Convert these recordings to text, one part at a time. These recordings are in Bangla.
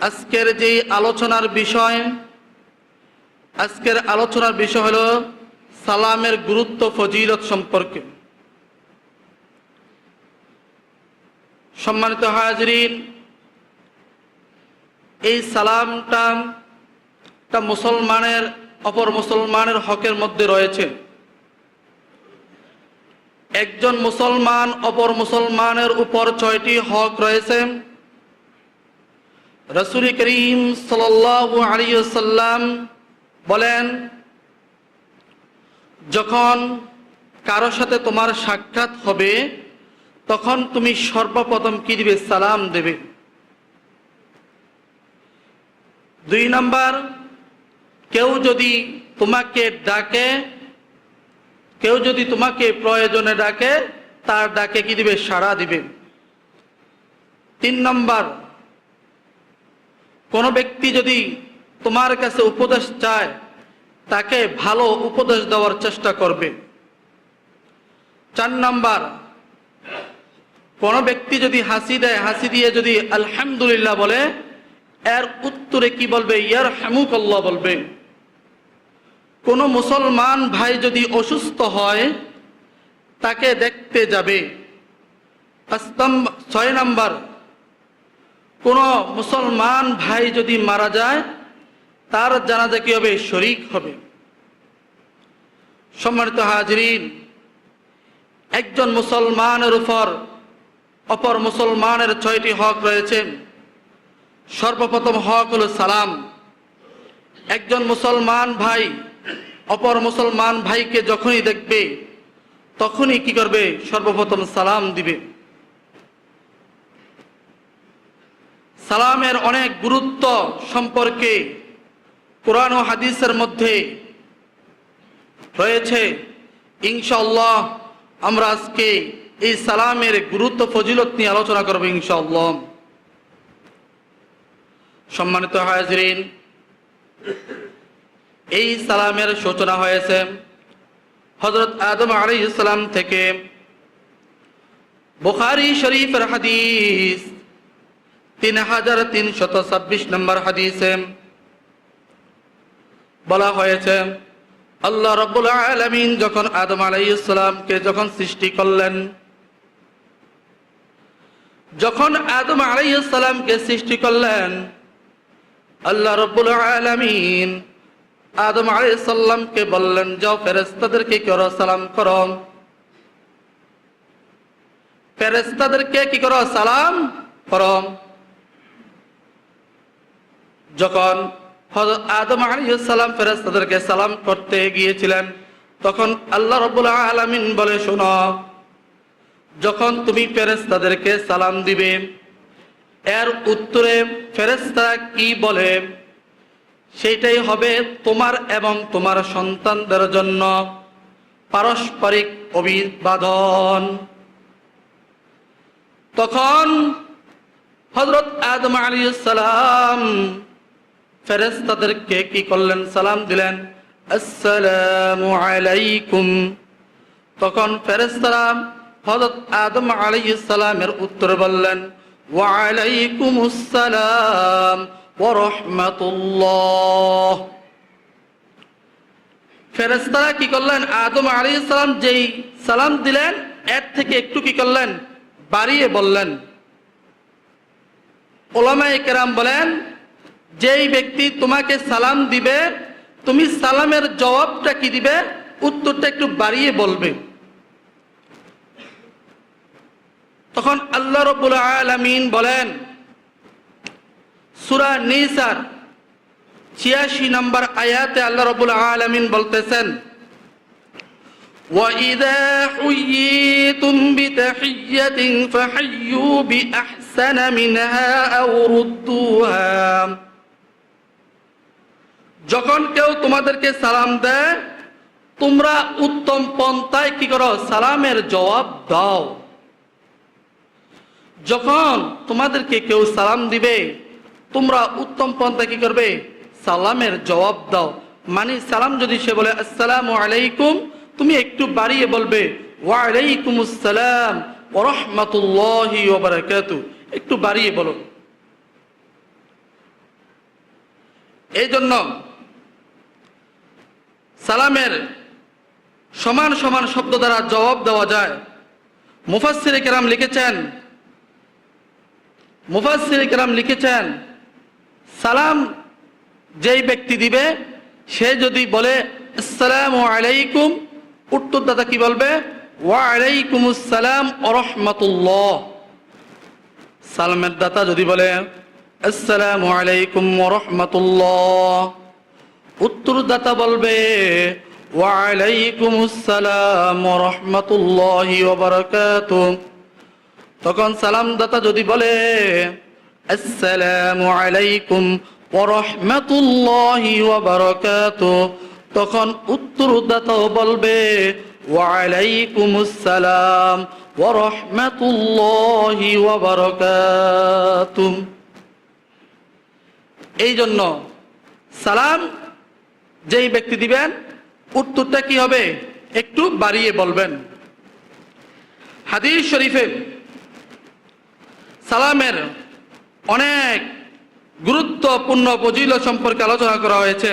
আজকের যে আলোচনার বিষয় হলো সালামের গুরুত্ব ফজিলত সম্পর্কে। সম্মানিত হাজরিন, এই সালামটা মুসলমানের অপর মুসলমানের হকের মধ্যে রয়েছে। একজন মুসলমান অপর মুসলমানের উপর 6টি হক রয়েছে। রাসূল করিম সাল্লাল্লাহু আলাইহি ওয়াসাল্লাম বলেন, যখন কারো সাথে তোমার সাক্ষাৎ হবে তখন তুমি সর্বপ্রথম কি দিবে? সালাম দেবে। 2 নাম্বার, কেউ যদি তোমাকে প্রয়োজনে ডাকে তার ডাকে কি দিবে? সাড়া দিবে। 3 নাম্বার, কোনো ব্যক্তি যদি তোমার কাছে উপদেশ চায় তাকে ভালো উপদেশ দেওয়ার চেষ্টা করবে। 4 নাম্বার, কোনো ব্যক্তি যদি হাসি দেয়, হাসি দিয়ে যদি আলহামদুলিল্লাহ বলে, এর উত্তরে কি বলবে? ইয়ারহামুকাল্লাহ বলবে। কোনো মুসলমান ভাই যদি অসুস্থ হয় তাকে দেখতে যাবে। 6 নাম্বার, কোনো মুসলমান ভাই যদি মারা যায় তার জানাজা কি হবে? শরীক হবে। সম্মানিত হাজরিন, একজন মুসলমানের উপর অপর মুসলমানের 6টি হক রয়েছে। সর্বপ্রথম হক হলো সালাম। একজন মুসলমান ভাই অপর মুসলমান ভাইকে যখনই দেখবে তখনই কি করবে? সর্বপ্রথম সালাম দিবে। সালামের অনেক গুরুত্ব সম্পর্কে কোরআন ও হাদিসের মধ্যে রয়েছে। ইনশাআল্লাহ আমরা আজকে এই সালামের গুরুত্ব ফজিলত নিয়ে আলোচনা করব ইনশাআল্লাহ। সম্মানিত হাজরিন, এই সালামের সূচনা হয়েছে হযরত আদম আলাইহিস সালাম থেকে। বুখারী শরীফের হাদিস 3326 নম্বর হাদিসে বলা হয়েছে, আল্লাহ রাব্বুল আলামিন যখন আদম আলাইহিস সালামকে সৃষ্টি করলেন, আল্লাহ রাব্বুল আলামিন আদম আলাইহিস সালামকে বললেন, যাও ফেরেশতাদেরকে সালাম করো। ফেরেশতাদেরকে কি করো? সালাম করো। যখন হযরত আদম আলাইহিস সালাম ফেরেশতাদেরকে সালাম করতে গিয়েছিলেন তখন আল্লাহ রাব্বুল আলামিন বলে, শোনো, যখন তুমি ফেরেশতাদেরকে সালাম দিবে এর উত্তরে ফেরেশতারা কি বলে সেটাই হবে তোমার এবং তোমার সন্তানদের জন্য পারস্পরিক অভিবাদন। তখন হযরত আদম আলাইহিস সালাম ফেরেশতাদেরকে কি করলেন? সালাম দিলেন, আসসালামু আলাইকুম। তখন ফেরেশতারা হযরত আদম আলাইহিস সালামের উত্তরে বললেন, ওয়া আলাইকুমুস সালাম ওয়া রাহমাতুল্লাহ। ফেরেশতারা কি করলেন? আদম আলাইহিস সালাম যেই সালাম দিলেন এর থেকে একটু কি করলেন? বাড়িয়ে বললেন। উলামায়ে কেরাম বলেন, যেই ব্যক্তি তোমাকে সালাম দিবে তুমি সালামের জবাবটা কি দিবে? উত্তরটা একটু বাড়িয়ে বলবে। তখন আল্লাহ রাব্বুল আলামিন বলেন, সূরা নিসার 86 নম্বর আয়াতে আল্লাহ রাব্বুল আলামিন বলতেছেন, وَإِذَا حُيِّيتُمْ بِتَحِيَّةٍ فَحَيُّوا بِأَحْسَنَ مِنْهَا أَوْ رُدُّوهَا। যখন কেউ তোমাদেরকে সালাম দেয় তোমরা উত্তম পন্থায় কি করো? সালামের জবাব দাও। যখন তোমাদেরকে কেউ সালাম দিবে তোমরা উত্তম পন্থায় কি করবে? সালামের জবাব দাও। মানে সালাম যদি সে বলে আসসালামু আলাইকুম, তুমি একটু বাড়িয়ে বলবে ওয়া আলাইকুমুস সালাম ওয়া রাহমাতুল্লাহি ওয়া বারাকাতুহু, একটু বাড়িয়ে বলো। এই জন্য সালামের সমান সমান শব্দ দ্বারা জবাব দেওয়া যায়। মুফাসসিরে কেরাম লিখেছেন সালাম যেই ব্যক্তি দিবে সে যদি বলে আসসালামু আলাইকুম, উত্তরদাতা কি বলবে? ওয়া আলাইকুমুস সালাম ওয়া রাহমাতুল্লাহ। সালামের দাতা যদি বলে আসসালামু আলাইকুম ওয়া রাহমাতুল্লাহ, উত্তরদাতা বলবে ওয়া আলাইকুমুস সালাম ওয়া রাহমাতুল্লাহি ওয়া বারাকাতুহু। তখন সালামদাতা যদি বলে আসসালামু আলাইকুম ওয়া রাহমাতুল্লাহি ওয়া বারাকাতুহু, তখন উত্তরদাতাও বলবে ওয়া আলাইকুমুস সালাম ওয়া রাহমাতুল্লাহি ওয়া বারাকাতুহু। এই জন্য সালাম যেই ব্যক্তি দিবেন উত্তরটা কি হবে? একটু বাড়িয়ে বলবেন। হাদিস শরীফে সালামের অনেক গুরুত্বপূর্ণ ফজিলত সম্পর্কে আলোচনা করা হয়েছে।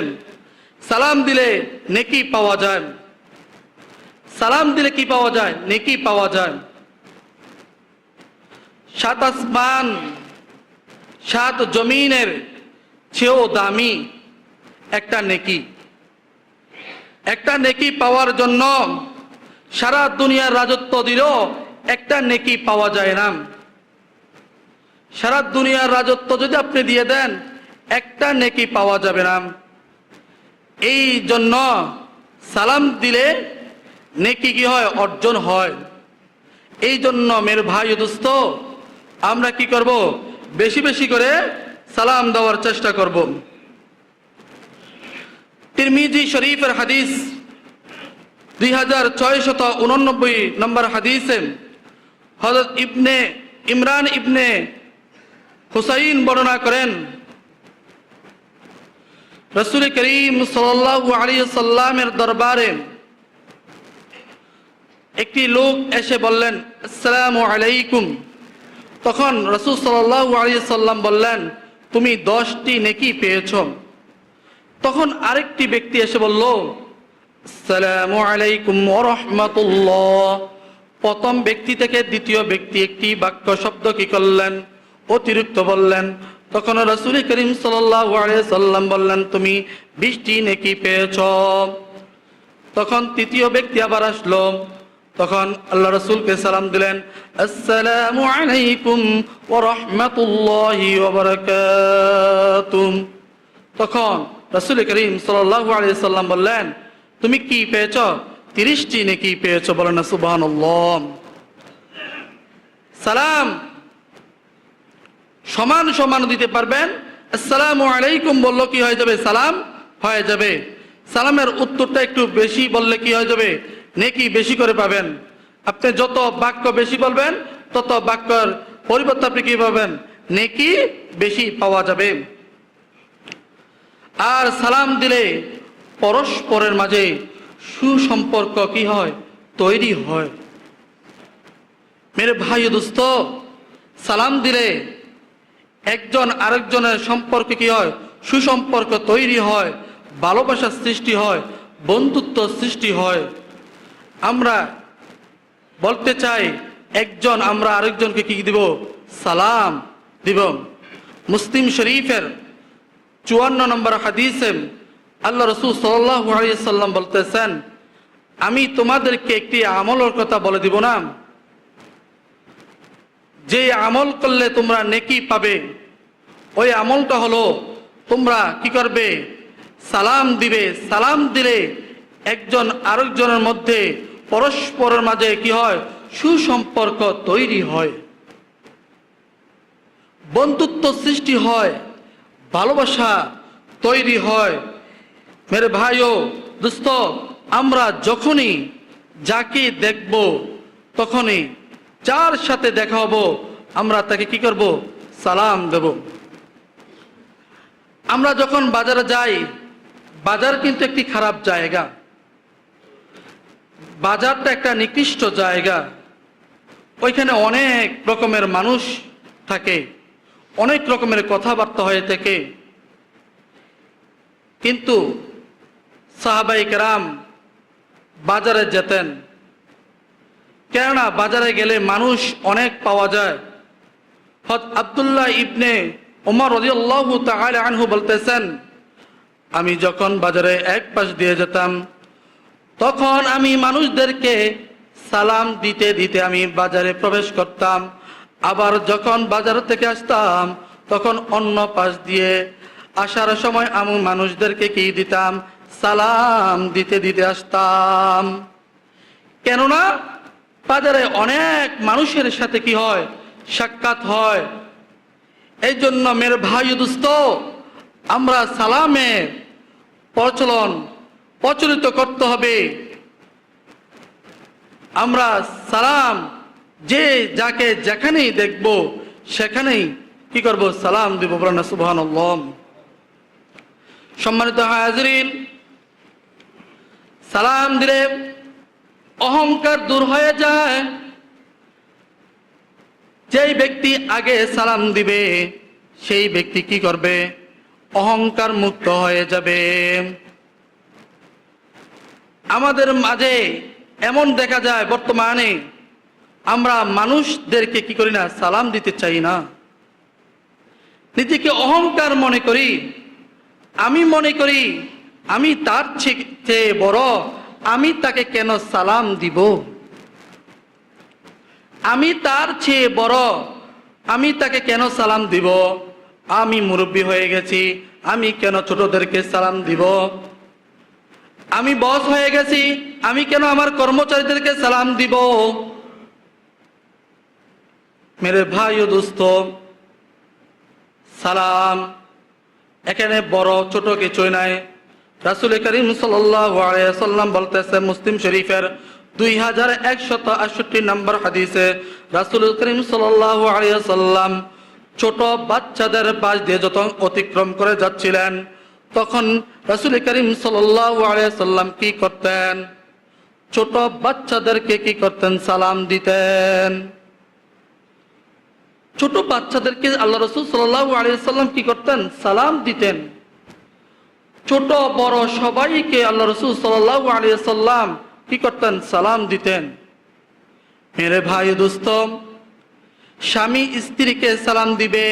সালাম দিলে নেকি পাওয়া যায়। সালাম দিলে কি পাওয়া যায়? নেকি পাওয়া যায়। সাত আসমান সাত জমিনের চেয়েও দামি একটা নেকি। একটা নেকি পাওয়ার জন্য সারা দুনিয়ার রাজত্ব দিলেও একটা নেকি পাওয়া যায় না। সারা দুনিয়ার রাজত্ব যদি আপনি দিয়ে দেন একটা নেকি পাওয়া যাবে না। এই জন্য সালাম দিলে নেকি কি হয়? অর্জন হয়। এই জন্য মেরে ভাই ও দোস্ত, আমরা কি করব? বেশি বেশি করে সালাম দেওয়ার চেষ্টা করব। তিরমিজি শরীফের হাদিস 2689 নম্বর হাদিসে হযরত ইমরান ইবনে হুসাইন বর্ণনা করেন, রাসূল করিম সাল্লাল্লাহু আলাইহি সাল্লামের দরবারে একটি লোক এসে বললেন আসসালামু আলাইকুম। তখন রাসূল সাল্লাল্লাহু আলাইহি সাল্লাম বললেন, তুমি 10টি নেকি পেয়েছো। তখন আরেকটি ব্যক্তি এসে বলল আসসালামু আলাইকুম ওয়া রাহমাতুল্লাহ। প্রথম ব্যক্তি থেকে দ্বিতীয় ব্যক্তি একটি বাক্য শব্দ কি করলেন? অতিরিক্ত বললেন। তখন রাসূল করিম সাল্লাল্লাহু আলাইহি সাল্লাম বললেন, তুমি 20টি নেকি পেয়েছো। তখন তৃতীয় ব্যক্তি আবার আসলো। তখন আল্লাহ রাসূলকে সালাম দিলেন, আসসালামু আলাইকুম ওয়া রাহমাতুল্লাহি ওয়া বারাকাতুহু। তখন রাসূল করিম সাল্লাল্লাহু আলাইহি সাল্লাম বললেন, তুমি কি পেয়েছো? 30টি নেকি পেয়েছো। বলেন না সুবহানাল্লাহ। সালাম সমান সমান দিতে পারবেন। আসসালামু আলাইকুম বললো কি হয়ে যাবে? সালাম হয়ে যাবে। সালামের উত্তরটা একটু বেশি বললে কি হয়ে যাবে? নেকি বেশি করে পাবেন। আপনি যত বাক্য বেশি বলবেন তত বাক্যর পরিবর্তে আপনি কি পাবেন? নেকি বেশি পাওয়া যাবে। আর সালাম দিলে পরস্পরের মাঝে সুসম্পর্ক কি হয়? তৈরি হয়। মেরে ভাই ও দোস্ত, সালাম দিলে একজন আরেকজনের সম্পর্কে কি হয়? সুসম্পর্ক তৈরি হয়, ভালোবাসার সৃষ্টি হয়, বন্ধুত্ব সৃষ্টি হয়। আমরা বলতে চাই একজন আমরা আরেকজনকে কি দিব? সালাম দিব। মুসলিম শরীফের 54 নম্বর হাদিসে আল্লাহ রাসূল সাল্লাল্লাহু আলাইহি সাল্লাম বলতেছেন, আমি তোমাদেরকে একটি আমলের কথা বলে দিব না, যে আমল করলে তোমরা নেকি পাবে। ওই আমলটা হলো তোমরা কি করবে? সালাম দিবে। সালাম দিলে একজন আরেকজনের মধ্যে পরস্পরের মাঝে কি হয়? সুসম্পর্ক তৈরি হয়, বন্ধুত্ব সৃষ্টি হয়, ভালোবাসা তৈরি হয়। মেরে ভাইও দোস্ত, আমরা যখনই যাকে দেখব তখনই যার সাথে দেখা হবো আমরা তাকে কি করব? সালাম দেব। আমরা যখন বাজারে যাই, বাজার কিন্তু একটি খারাপ জায়গা। বাজারটা একটা নিকৃষ্ট জায়গা। ওইখানে অনেক রকমের মানুষ থাকে, অনেক রকমের কথাবার্তা হয়ে থাকে। কিন্তু সাহাবায়ে কেরাম বাজারে যেতেন, কেননা বাজারে গেলে মানুষ অনেক পাওয়া যায়। হযরত আব্দুল্লাহ ইবনে ওমর রাদিয়াল্লাহু তাআলা আনহু বলতেছেন, আমি যখন বাজারে এক পাশ দিয়ে যেতাম তখন আমি মানুষদেরকে সালাম দিতে দিতে আমি বাজারে প্রবেশ করতাম, আবার যখন বাজার থেকে আসতাম তখন অন্য পাশ দিয়ে আসার সময় আমি মানুষদেরকে কি দিতাম, সালাম দিতে দিতে আসতাম। কেননা বাজারে অনেক মানুষের সাথে কি হয়, সাক্ষাৎ হয়। এই জন্য মেরে ভাই ও দোস্ত, আমরা সালামের প্রচলিত করতে হবে। আমরা সালাম যে যাকে যেখানেই দেখব সেখানেই কি করব, সালাম দিব। বলেন সুবহানাল্লাহ। সম্মানিত হাজিরিন, সালাম দিলে অহংকার দূর হয়ে যায়। যেই ব্যক্তি আগে সালাম দিবে সেই ব্যক্তি কি করবে, অহংকার মুক্ত হয়ে যাবে। আমাদের মাঝে এমন দেখা যায় বর্তমানে আমরা মানুষদেরকে কি করি না, সালাম দিতে চাই না। নিজেকে অহংকার মনে করি, আমি মনে করি আমি তার চেয়ে বড়, আমি তাকে কেন সালাম দিব, আমি তার চেয়ে বড়, আমি তাকে কেন সালাম দিব, আমি মুরব্বী হয়ে গেছি, আমি কেন ছোটদেরকে সালাম দিব, আমি বস হয়ে গেছি, আমি কেন আমার কর্মচারীদেরকে সালাম দিব। মেরে ভাই ও দোস্ত, সালাম এখানে বড় ছোট কিছুই নাই। রাসূল করিম সাল্লাল্লাহু আলাইহি ওয়াসাল্লাম বলতেছে, মুসলিম শরীফের 2168 নম্বর হাদিসে রাসূল করিম সাল্লাল্লাহু আলাইহি ওয়াসাল্লাম ছোট বাচ্চাদের পাশ দিয়ে যখন অতিক্রম করে যাচ্ছিলেন তখন রাসূল করিম সাল্লাল্লাহু আলাইহি ওয়াসাল্লাম কি করতেন, ছোট বাচ্চাদেরকে কি করতেন, সালাম দিতেন। ছোট বাচ্চাদেরকে আল্লাহ রাসূল সাল্লাল্লাহু আলাইহি ওয়াসাল্লাম কি করতেন, সালাম দিতেন। ছোট বড় সবাইকে আল্লাহ রাসূল সাল্লাল্লাহু আলাইহি ওয়াসাল্লাম কি করতেন, সালাম দিতেন। মেরে ভাই দোস্ত, স্বামী স্ত্রীকে সালাম দিবে,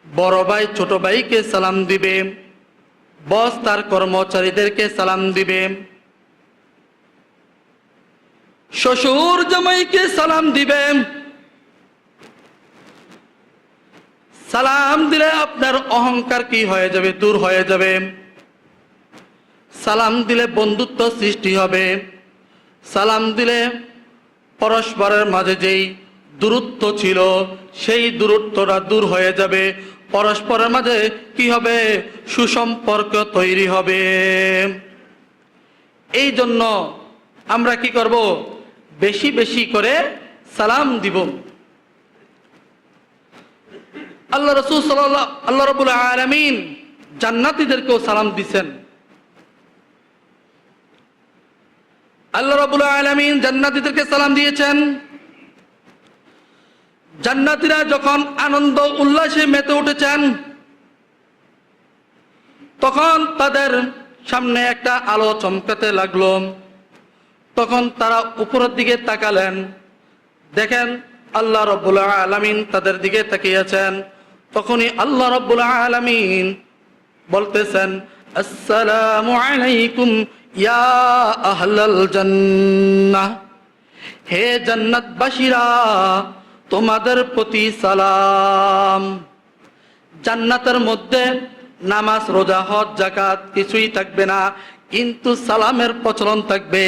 বড় ভাই ছোট ভাইকে সালাম দিবে, বস তার কর্মচারীদেরকে সালাম দিবে, শ্বশুর জামাইকে সালাম দিবে। সালাম দিলে আপনার অহংকার কি হয়ে যাবে, দূর হয়ে যাবে। সালাম দিলে বন্ধুত্ব সৃষ্টি হবে। সালাম দিলে পরস্পরের মাঝে যেই দূরত্ব ছিল সেই দূরত্বটা দূর হয়ে যাবে। পরস্পরের মাঝে কি হবে, সুসম্পর্ক তৈরি হবে। এই জন্য আমরা কি করব, বেশি বেশি করে সালাম দিব। আল্লাহ রাসূল আল্লাহ রাব্বুল আলামিন জান্নাতীদেরকেও সালাম দিবেন। আল্লাহ রাব্বুল আলামিন জান্নাতীদেরকে সালাম দিয়েছেন। জান্নাতীরা যখন আনন্দ উল্লাসে মেতে উঠেছেন তখন তাদের সামনে একটা আলো চমকাতে লাগলো। তখন তারা উপরের দিকে তাকালেন, দেখেন আল্লাহ রাব্বুল আলামিন তাদের দিকে তাকিয়েছেন। তখনই আল্লাহ রাব্বুল আলামিন বলতেছেন, আসসালামু আলাইকুম ইয়া আহলাল জান্নাহ, হে জান্নাতবাসীরা তোমাদের প্রতি সালাম। জান্নাতের মধ্যে নামাজ রোজা হজ যাকাত কিছুই থাকবে না, কিন্তু সালামের প্রচলন থাকবে।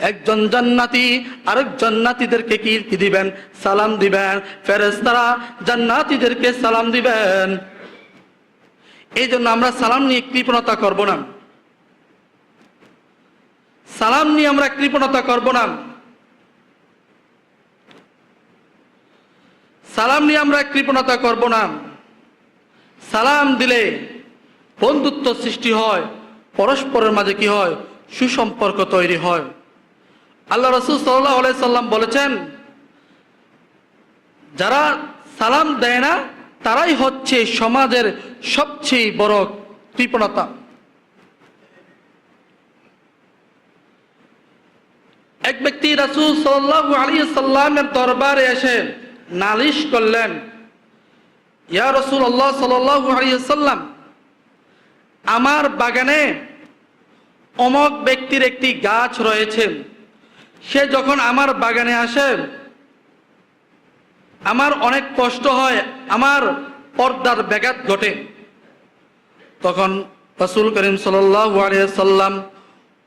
একজন জান্নাতি আরেক জান্নাতীদেরকে কি দিবেন, সালাম দিবেন। ফেরেশতারা জান্নাতীদেরকে সালাম দিবেন। এই জন্য আমরা সালাম নিয়ে কৃপণতা করব না, সালাম নিয়ে আমরা কৃপণতা করব না, সালাম নিয়ে আমরা কৃপণতা করব না। সালাম দিলে বন্ধুত্ব সৃষ্টি হয়, পরস্পরের মাঝে কি হয়, সুসম্পর্ক তৈরি হয়। আল্লাহ রাসূল সাল্লাল্লাহু আলাইহি সাল্লাম বলেছেন, যারা সালাম দেয় না তারাই হচ্ছে সমাজের সবচেয়ে বড় কৃপণতা। এক ব্যক্তি রাসূল সাল্লাল্লাহু আলাইহি সাল্লামের দরবারে এসে নালিশ করলেন, ইয়া রাসূলুল্লাহ সাল্লাল্লাহু আলাইহি সাল্লাম, আমার বাগানে অমুক ব্যক্তির একটি গাছ রয়েছে, সে যখন আমার বাগানে আসে আমার অনেক কষ্ট হয়, আমার পর্দার ব্যাঘাত ঘটে। তখন রাসূল করিম সাল্লাল্লাহু আলাইহি সাল্লাম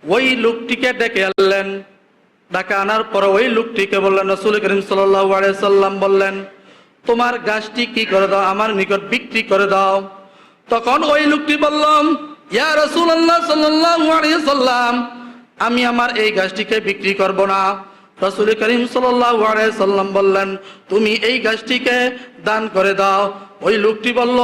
ওই লোকটিকে ডেকে আনলেন। ডাকা আনার পর ওই লোকটিকে বললেন, রাসূল করিম সাল্লাল্লাহু আলাইহি সাল্লাম বললেন, তোমার গাছটি কি করে দাও, আমার নিকট বিক্রি করে দাও। তখন ওই লোকটি বলল, ইয়া রাসূলুল্লাহ সাল্লাল্লাহু আলাইহি সাল্লাম, আমি আমার এই গাছটিকে বিক্রি করব না। রাসূল করিম সাল্লাল্লাহু আলাইহি সাল্লাম বললেন, তুমি এই গাছটিকে দান করে দাও। ওই লোকটি বলল,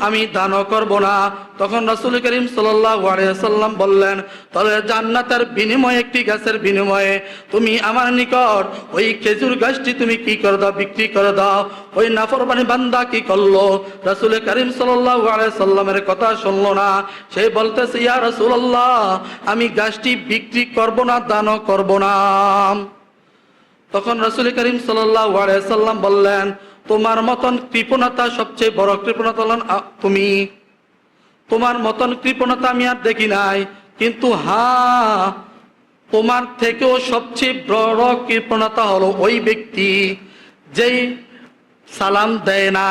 আমি দানও করব না। তখন রাসূল করিম সাল্লাল্লাহু আলাইহি সাল্লাম বললেন, তাহলে জান্নাতের বিনিময়ে, একটি গাছের বিনিময়ে তুমি আমার নিকট ওই খেজুর গাছটি তুমি কি করে দাও, বিক্রি করে দাও। ওই নাফরমানি বান্দা কি করলো? রাসূল করিম সাল্লাল্লাহু আলাইহি সাল্লামের কথা শুনলো না। সে বলতেছে, ইয়া রাসূলুল্লাহ, আমি গাছটি বিক্রি করব না, দানও করব না। তখন রাসূল করিম সাল্লাল্লাহু আলাইহি সাল্লাম বললেন, তোমার মতন কৃপণতা, সবচেয়ে বড় কৃপণতা হলেন তুমি। তোমার মতন কৃপণতা আমি আর দেখি নাই, কিন্তু হ্যাঁ, তোমার থেকেও সবচেয়ে বড় কৃপণতা হলো ওই ব্যক্তি যেই সালাম দেয় না।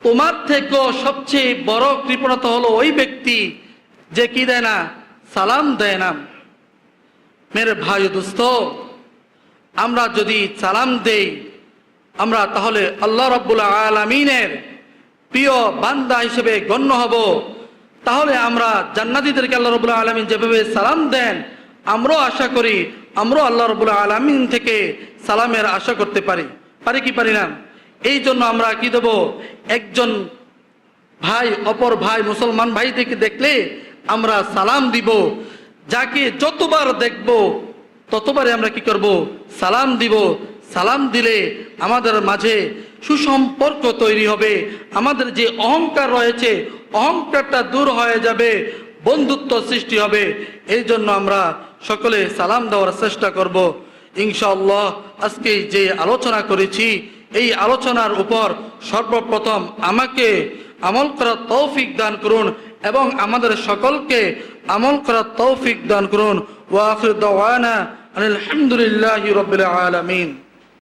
তোমার থেকেও সবচেয়ে বড় কৃপণতা হলো ওই ব্যক্তি যে কি দেয় না, সালাম দেয় না। মেরে ভাই দোস্ত, আমরা যদি সালাম দেই, আমরা তাহলে আল্লাহ রাব্বুল আলামিনের প্রিয় বান্দা হিসেবে গণ্য হব। তাহলে আমরা জান্নাতীদেরকে আল্লাহ রাব্বুল আলামিন যেভাবে সালাম দেন, আমরাও আশা করি আমরাও আল্লাহ রাব্বুল আলামিন থেকে সালামের আশা করতে পারি। পারি কি পারি না? এই জন্য আমরা কি দেব, একজন ভাই অপর ভাই মুসলমান ভাই থেকে দেখলে আমরা সালাম দিব। যাকে যতবার দেখব ততবারে আমরা কি করব, সালাম দিব। সালাম দিলে আমাদের মাঝে সুসম্পর্ক তৈরি হবে, আমাদের যে অহংকার রয়েছে অহংকারটা দূর হয়ে যাবে, বন্ধুত্ব সৃষ্টি হবে। এই জন্য আমরা সকলে সালাম দেওয়ার চেষ্টা করব ইনশাআল্লাহ। আজকে যে আলোচনা করেছি, এই আলোচনার উপর সর্বপ্রথম আমাকে আমল করার তৌফিক দান করুন এবং আমাদের সকলকে আমল করার তৌফিক দান করুন। ওয়া আখিরু দাওয়ানা আলহামদুলিল্লাহি রাব্বিল আলামিন।